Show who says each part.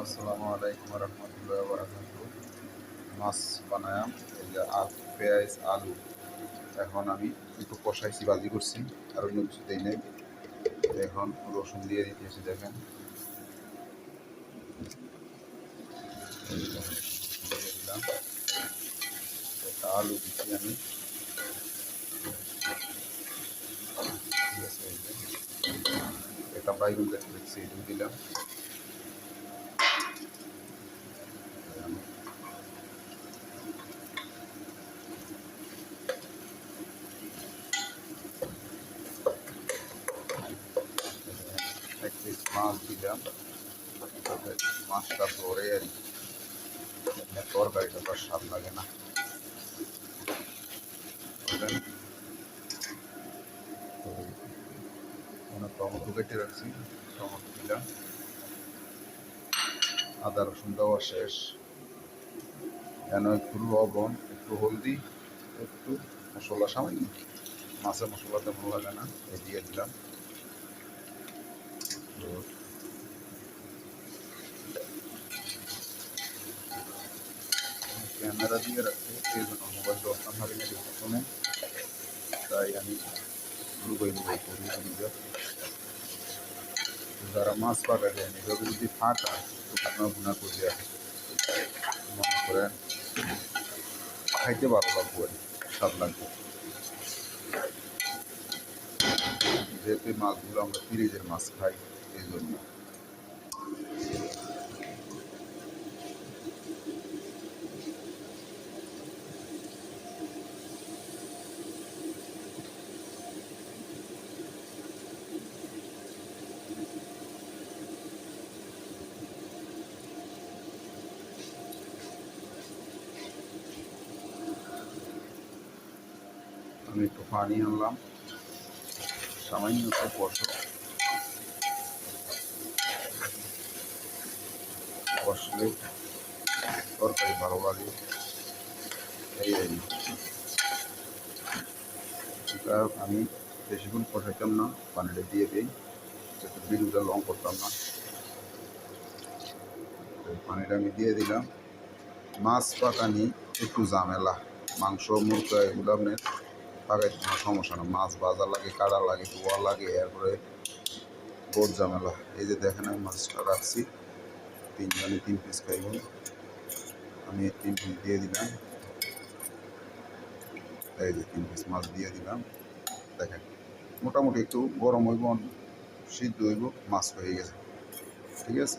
Speaker 1: আসসালামু আলাইকুম রহমতুল্লাহ বরকাত। মাছ বানায়াম, এই যে পেঁয়াজ আলু। এখন আমি একটু কষাইছি, ভাজি করছি, আর অন্য কিছু দেই নাই। এখন রসুন দিয়ে দিতেছি, দেখেন দিয়ে দিলাম। একটা আলু দিচ্ছি আমি, ঠিক আছে। এই যে একটা বাইগুন কেটে রেখেছি, এটুকু দিলাম। আমি এক পিস মাছ দিলাম, তাতে মাছটা ধরে আর কি, তরকারিটা তো আর স্বাদ লাগে না। টমেটো কেটে রাখছি, টমেটো দিলাম। আদা রসুন দেওয়া শেষ। যেন একটু লবণ, একটু হলদি, একটু মশলা সামান্য, মাছের মশলা তেমন লাগে না, এই দিয়ে দিলাম। ক্যামেরা দিয়ে রাখছে, সেই জন্য মোবাইল দরকার হবে না প্রথমে, তাই আমি ডুবাই ডুবাই করি। যারা মাছ পাকা দেয়নি, এভাবে যদি ফাটা ভুনা ভুনা করে মনে করেন খাইতে ভালো লাগবো আর স্বাদ লাগবে। যেহেতু এই মাছগুলো আমরা ফ্রিজের মাছ খাই, এই জন্য। আমি একটু পানি আনলাম, সামান্য একটু কষলে তরকারি ভালো লাগে। এই এটা আমি বেশিক্ষণ কষাইতাম না, পানিটা দিয়ে দিই, যাতে বিলুটা লং করতাম না। পানিটা আমি দিয়ে দিলাম। মাছ পাকানি একটু ঝামেলা, মাংস মুরগা এগুলো আপনার পাকাইতে কোনো সমস্যা না। মাছ ভাজা লাগে, কাটা লাগে, ধোয়া লাগে, এরপরে বহুত ঝামেলা। এই যে দেখেন আমি মাছটা রাখছি, তিনজনে 3 পিস খাইব, আমি 3 পিস দিয়ে দিলাম। এই যে 3 পিস মাছ দিয়ে দিলাম। দেখেন মোটামুটি একটু গরম হইব, সিদ্ধ হইব, মাছ হয়ে গেছে, ঠিক আছে।